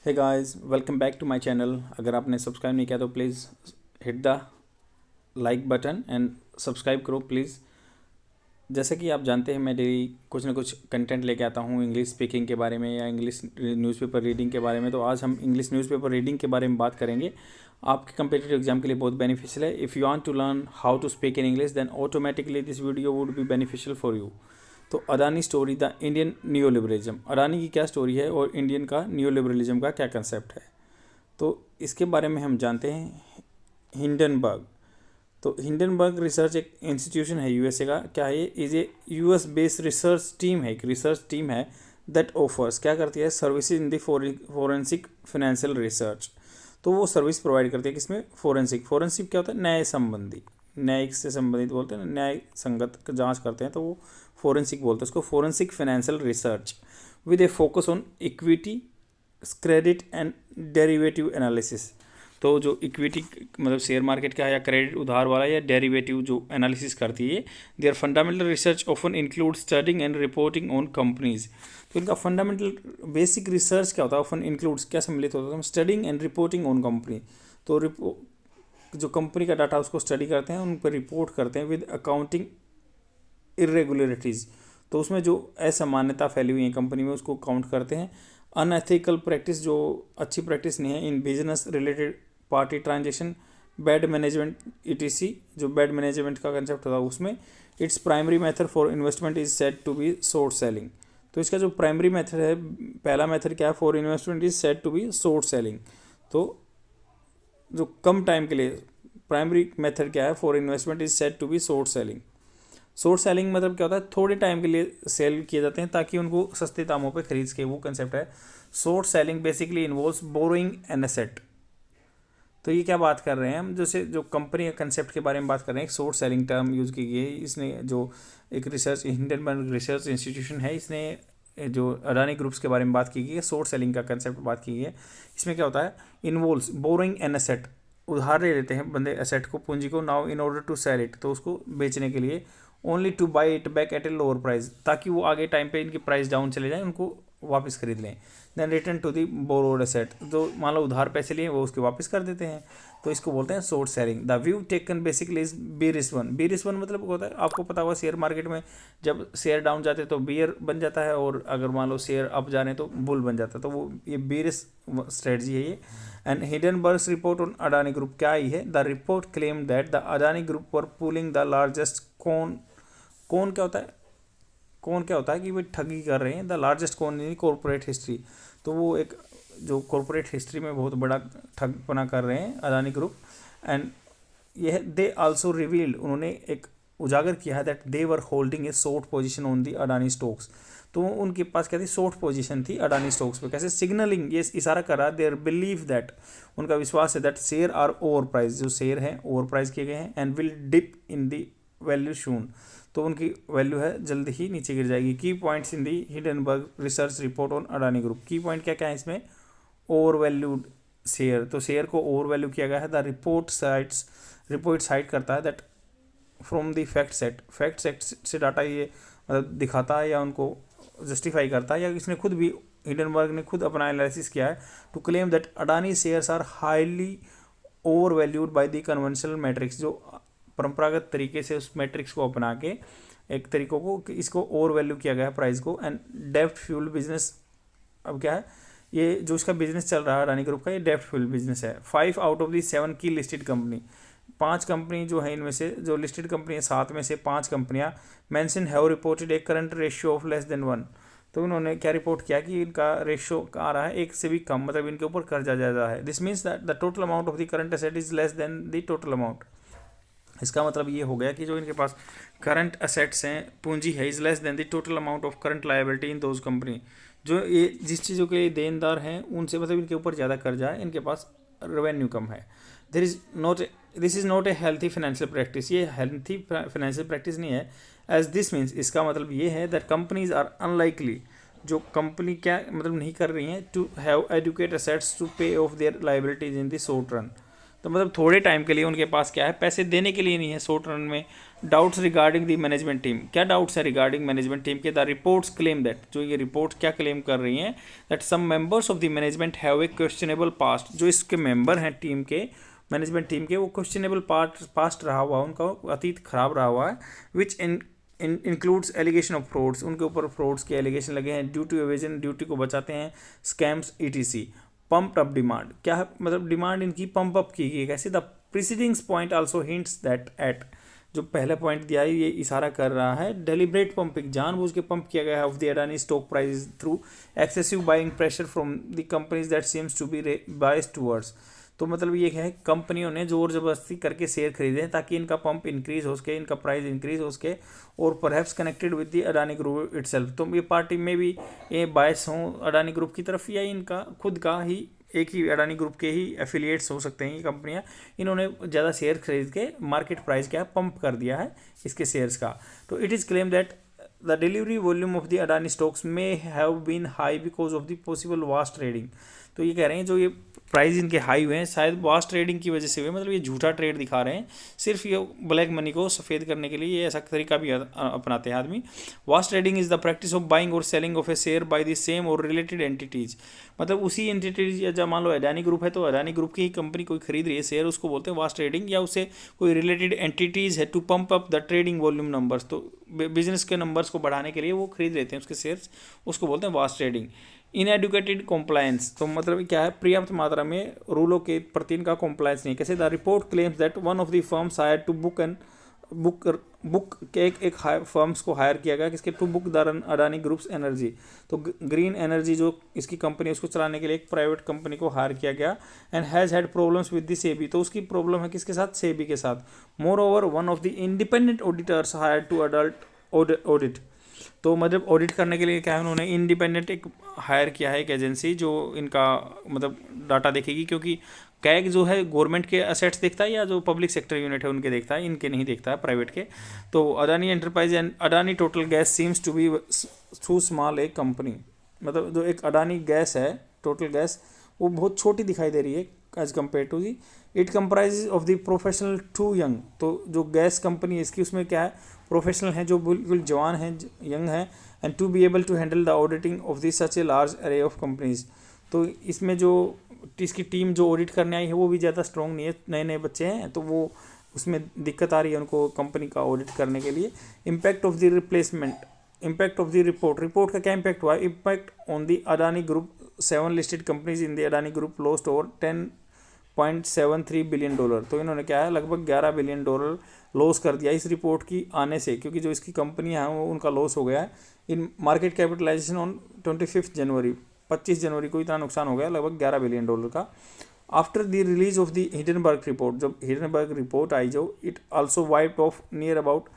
Hey guys, welcome back to my channel. अगर आपने subscribe नहीं किया तो please hit the like button and subscribe करो प्लीज़। जैसे कि आप जानते हैं, मैं डेली कुछ ना कुछ कंटेंट लेके आता हूँ इंग्लिश स्पीकिंग के बारे में या इंग्लिश न्यूज़पेपर रीडिंग के बारे में। तो आज हम इंग्लिश न्यूज़पेपर रीडिंग के बारे में बात करेंगे। आपके कंपटीटिव एग्जाम के लिए बहुत बेनिफिशियल है। If you want to learn how to speak in English then automatically this video would be beneficial for you. तो Adani story, the Indian new liberalism. Adani की क्या स्टोरी है और इंडियन का न्यू लिबरलिज्म का क्या कंसेप्ट है, तो इसके बारे में हम जानते हैं। हिंडनबर्ग। तो हिंडनबर्ग रिसर्च एक इंस्टीट्यूशन है यूएसए का। क्या है ये? Is a US based research team है, एक रिसर्च टीम है दैट ऑफर्स, क्या करती है, services in the forensic financial research. तो वो सर्विस प्रोवाइड करती है किसमें? फोरेंसिक। फोरेंसिक क्या होता है? न्याय संबंधी, न्यायिक से संबंधित बोलते हैं, न्याय संगत जांच करते हैं तो वो फोरेंसिक बोलते हैं उसको। Forensic financial research with A focus on equity, credit and derivative analysis. तो जो इक्विटी मतलब शेयर मार्केट का है, या क्रेडिट उधार वाला, या डेरिवेटिव जो एनालिसिस करती है। There fundamental research often include studying and reporting on companies. तो इनका फंडामेंटल बेसिक रिसर्च क्या होता है? ऑफन इंक्लूड्स क्या सम्मिलित होता है? Studying and reporting on company. तो जो कंपनी का डाटा उसको स्टडी करते हैं, उन पर रिपोर्ट करते हैं विद अकाउंटिंग इरेगुलरिटीज़। तो उसमें जो असामान्यता फैली हुई है कंपनी में उसको काउंट करते हैं। अनएथिकल प्रैक्टिस, जो अच्छी प्रैक्टिस नहीं है in business related party transaction, bad management ETC, जो बैड मैनेजमेंट का कंसेप्ट होता है उसमें। Its primary method for investment is said to be short selling. तो इसका जो प्राइमरी मेथड है, पहला मेथड क्या है? For investment is said to be short selling. तो जो कम टाइम के लिए प्राइमरी मेथड क्या है? For investment is said to be short selling. Short selling मतलब क्या होता है? थोड़े टाइम के लिए सेल किए जाते हैं ताकि उनको सस्ते दामों पे खरीद के, वो कंसेप्ट है। Short selling basically involves borrowing an asset. तो ये क्या बात कर रहे हैं हम? जैसे जो कंपनी के कंसेप्ट के बारे में बात कर रहे हैं, एक शॉर्ट सेलिंग टर्म यूज़ की गई है। इसने जो एक रिसर्च, हिंडनबर्ग रिसर्च इंस्टीट्यूशन है, इसने जो अडानी ग्रुप्स के बारे में बात की गई है, शॉर्ट सेलिंग का कंसेप्ट बात की गई है। इसमें क्या होता है? इन्वॉल्व्स बोरोइंग एन एसेट, उधार ले लेते हैं बंदे एसेट को, पूंजी को, now in order to sell it, तो उसको बेचने के लिए, only to buy it back at a lower price, ताकि वो आगे टाइम पे इनकी प्राइस डाउन चले जाए, उनको वापस खरीद लें। Then return to the borrowed asset, जो मान लो उधार पैसे लिए वो उसके वापस कर देते हैं, तो इसको बोलते हैं short selling. The view taken basically is bearish one. Bearish one मतलब होता है, आपको पता होगा शेयर मार्केट में जब शेयर डाउन जाते हैं तो बियर बन जाता है, और अगर मान लो शेयर अप जा रहे हैं तो बुल बन जाता है। तो वो ये बेरिश स्ट्रेटजी है ये। And Hindenburg's report on Adani group क्या आई है? The report claim that the Adani group were pulling the largest कौन क्या होता है? कौन क्या होता है कि वे ठगी कर रहे हैं। द लार्जेस्ट कौन इन कॉर्पोरेट हिस्ट्री। तो वो एक जो कॉर्पोरेट हिस्ट्री में बहुत बड़ा ठगपना कर रहे हैं अडानी ग्रुप। एंड यह दे आल्सो रिवील्ड, उन्होंने एक उजागर किया है, that they were holding A short position on the Adani stocks. तो उनके पास क्या थी? शॉर्ट पोजीशन थी अडानी स्टॉक्स पे। कैसे? सिग्नलिंग, ये इशारा कर रहा है, देयर बिलीव दैट, उनका विश्वास है, that share are over price, जो शेयर हैं ओवर प्राइस किए गए हैं, and will dip in the value soon, तो उनकी वैल्यू है जल्द ही नीचे गिर जाएगी। की points in the Hindenburg research report on Adani group. की पॉइंट क्या क्या है इसमें? ओवर वैल्यूड शेयर, तो शेयर को ओवर वैल्यू किया गया है। द रिपोर्ट साइट करता है that from the fact set से डाटा ये मतलब दिखाता है या उनको जस्टिफाई करता है, या इसने खुद भी, हिंडनबर्ग ने खुद अपना एनालिसिस किया है, to claim that Adani shares are highly overvalued by the conventional metrics, जो परंपरागत तरीके से उस मैट्रिक्स को अपना के एक तरीकों को, इसको ओवर वैल्यू किया गया है प्राइस को। एंड डेप्थ फ्यूल बिजनेस, अब क्या है ये जो इसका बिजनेस चल रहा है अडानी ग्रुप का, ये डेप्थ फ्यूल बिजनेस है। 5 आउट ऑफ दी 7 की लिस्टेड कंपनी, 5 कंपनी जो है इनमें से, जो लिस्टेड कंपनी है 7 में से 5 कंपनियां mention have reported A current ratio of less than 1। तो उन्होंने क्या रिपोर्ट किया कि इनका रेशियो आ रहा है 1 से भी कम, मतलब इनके ऊपर कर्जा ज़्यादा है। This means that the total amount of the current asset is less than the total amount. इसका मतलब ये हो गया कि जो इनके पास करंट असेट्स हैं, पूंजी है, is less than the total amount of current liability in those company. जो ये जिस चीज़ों के देनदार हैं उनसे मतलब इनके ऊपर ज़्यादा कर्जा है, इनके पास रेवेन्यू कम है। This is not a healthy financial practice, ये हेल्थी फाइनेंशियल प्रैक्टिस नहीं है। एज दिस मीन्स, इसका मतलब ये है दैट कंपनीज आर अनलाइकली, जो कंपनी क्या मतलब नहीं कर रही हैं, to have adequate assets to pay off their liabilities in the short run. तो मतलब थोड़े टाइम के लिए उनके पास क्या है, पैसे देने के लिए नहीं है शॉर्ट रन में। Doubts regarding the management team, क्या डाउट्स है रिगार्डिंग मैनेजमेंट टीम के? द रिपोर्ट्स क्लेम दैट, जो ये रिपोर्ट क्या क्लेम कर रही हैं, that some members of the management have a questionable past, जो इसके मेंबर हैं टीम के, मैनेजमेंट टीम के, वो क्वेश्चनेबल पास्ट रहा हुआ, उनका अतीत खराब रहा हुआ है, which includes allegation of frauds, उनके ऊपर फ्रॉड्स के एलिगेशन लगे हैं, ड्यू टू एवेजन, ड्यूटी को बचाते हैं, scams etc. Pump up demand, क्या है मतलब डिमांड इनकी पंप अप की गई कैसे? The proceedings point also hints that at, जो पहले पॉइंट दिया है ये इशारा कर रहा है, डेलिब्रेट पंपिंग, जानबूझ के पंप किया गया है of the Adani stock price through excessive buying pressure from the companies that seems to be biased towards. तो मतलब ये है कंपनियों ने जोर जबरदस्ती करके शेयर खरीदे हैं ताकि इनका पंप इंक्रीज हो सके, इनका प्राइस इंक्रीज हो सके, और perhaps connected with the Adani group itself. तो ये पार्टी में भी ये बायस हों अडानी ग्रुप की तरफ, या इनका खुद का ही एक ही अडानी ग्रुप के ही एफिलिएट्स हो सकते हैं ये कंपनियां, इन्होंने ज़्यादा शेयर खरीद के मार्केट प्राइस क्या पंप कर दिया है इसके शेयर्स का। तो it is claim that the delivery volume of the Adani stocks may have been high because of the possible wash trading. तो ये कह रहे हैं जो ये प्राइस इनके हाई हुए हैं शायद वास्ट ट्रेडिंग की वजह से हुए, मतलब ये झूठा ट्रेड दिखा रहे हैं सिर्फ ये ब्लैक मनी को सफ़ेद करने के लिए, ये ऐसा तरीका भी अपनाते हैं आदमी। Wash trading is the practice of buying और selling of a share by the same और रिलेटेड एंटिटीज, मतलब उसी एंटिटीज, या जब मान लो अडानी ग्रुप है तो अडानी ग्रुप की ही कंपनी कोई खरीद रही है शेयर, उसको बोलते हैं वास्ट ट्रेडिंग, या उसे कोई रिलेटेड एंटिटीज है to pump up the trading volume numbers, तो बिजनेस के नंबर्स को बढ़ाने के लिए वो खरीद लेते हैं उसके शेयर्स, उसको बोलते हैं वास्ट ट्रेडिंग। इनएडुकेटेड कॉम्प्लायंस, तो मतलब क्या है पर्याप्त मात्रा में रूलों के प्रति इनका कॉम्प्लायंस नहीं। कैसे? The report claims that one of the firms hire to book के एक फर्म्स को हायर किया गया किसके? To book the Adani groups energy, तो ग्रीन एनर्जी जो इसकी कंपनी है उसको चलाने के लिए एक प्राइवेट कंपनी को हायर किया गया, and has had problems with the SEBI, तो उसकी प्रॉब्लम है किसके साथ? सेबी के साथ। Moreover one of the independent auditors hire to adult audit, तो मतलब ऑडिट करने के लिए क्या है उन्होंने इंडिपेंडेंट एक हायर किया है एक एजेंसी जो इनका मतलब डाटा देखेगी, क्योंकि कैग जो है गवर्नमेंट के असेट्स देखता है या जो पब्लिक सेक्टर यूनिट है उनके देखता है, इनके नहीं देखता है प्राइवेट के। तो Adani enterprise and Adani total gas seems to be too small a company, मतलब जो एक अडानी गैस है टोटल गैस वो बहुत छोटी दिखाई दे रही है as compare to the it comprise of the professional too young, तो जो गैस कंपनी है इसकी उसमें क्या है प्रोफेशनल हैं जो बिल्कुल जवान हैं यंग हैं, and to be able to handle the auditing of this such a large array of companies. तो इसमें जो इसकी टीम जो ऑडिट करने आई है वो भी ज़्यादा स्ट्रॉन्ग नहीं है, नए नए बच्चे हैं तो वो उसमें दिक्कत आ रही है उनको कंपनी का ऑडिट करने के लिए। Impact of the replacement, impact of the report का क्या इम्पैक्ट हुआ? Impact on the Adani group 7 listed companies in the Adani group lost over 10.73 billion dollar, तो इन्होंने क्या है लगभग 11 बिलियन डॉलर लॉस कर दिया इस रिपोर्ट की आने से, क्योंकि जो इसकी कंपनियां हैं वो उनका लॉस हो गया है। इन मार्केट कैपिटलाइजेशन ऑन 25 जनवरी 25 जनवरी को इतना नुकसान हो गया लगभग 11 बिलियन डॉलर का। After the release of the Hindenburg report, जब हिडनबर्ग रिपोर्ट आई जो it also wiped off near about,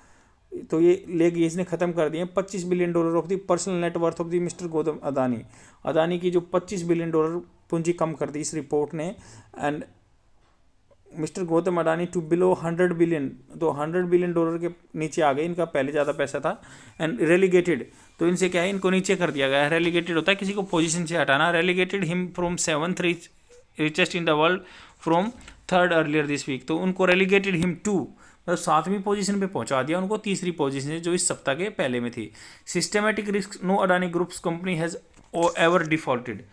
तो ये ले गई इसने ख़त्म कर दिए 25 billion dollar of the personal net worth of the mister Gautam Adani, Adani की जो 25 बिलियन डॉलर पूंजी कम कर दी इस रिपोर्ट ने, and mister Gautam Adani to below 100 billion, तो 100 बिलियन डॉलर के नीचे आ गए, इनका पहले ज़्यादा पैसा था, एंड रेलीगेटेड, तो इनसे क्या है इनको नीचे कर दिया गया है। रेलीगेटेड होता है किसी को पोजीशन से हटाना, relegated him from 7th richest in the world from 3rd earlier this week, तो उनको रेलीगेटेड हिम टू मतलब 7वीं पोजीशन पे पहुंचा दिया उनको 3री पोजीशन जो इस सप्ताह के पहले में थी। Systematic risk, no Adani groups company has ever defaulted,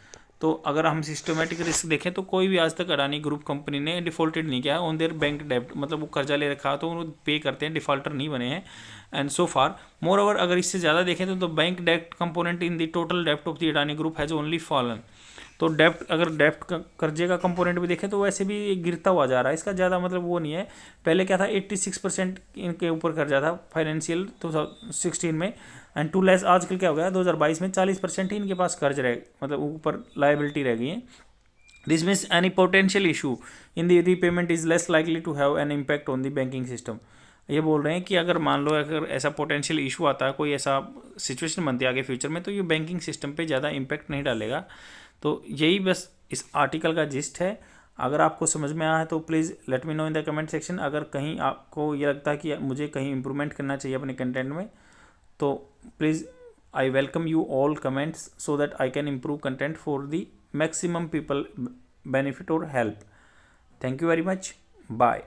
तो अगर हम सिस्टमेटिक रिस्क देखें तो कोई भी आज तक अडानी ग्रुप कंपनी ने डिफॉल्टेड नहीं किया है ऑन देयर बैंक डेब्ट, मतलब वो कर्जा ले रखा तो वो पे करते हैं, डिफॉल्टर नहीं बने हैं। And so far more over अगर इससे ज़्यादा देखें तो बैंक डेब्ट कंपोनेंट इन द टोटल डेब्ट of the Adani group has only fallen, तो डेप्ट अगर डेप्ट का कर्जे का कंपोनेंट भी देखें तो वैसे भी गिरता हुआ जा रहा है, इसका ज़्यादा मतलब वो नहीं है। पहले क्या था 86% इनके ऊपर कर्जा था फाइनेंशियल 2016 में, एंड टू लेस आजकल क्या हो गया 2022 में 40% ही इनके पास कर्ज रह मतलब ऊपर लाइबिलिटी रह गई है। This means any potential issue in the repayment is less likely to have an impact on the banking system. ये बोल रहे हैं कि अगर मान लो अगर ऐसा पोटेंशियल इशू आता है, कोई ऐसा सिचुएशन बनती है आगे फ्यूचर में, तो ये बैंकिंग सिस्टम पे ज़्यादा इम्पैक्ट नहीं डालेगा। तो यही बस इस आर्टिकल का जिस्ट है। अगर आपको समझ में आया है तो please let me know in the comment section. अगर कहीं आपको ये लगता है कि मुझे कहीं इंप्रूवमेंट करना चाहिए अपने कंटेंट में, तो please I welcome you all comments so that I can improve content for the maximum people benefit और help. Thank you very much, bye.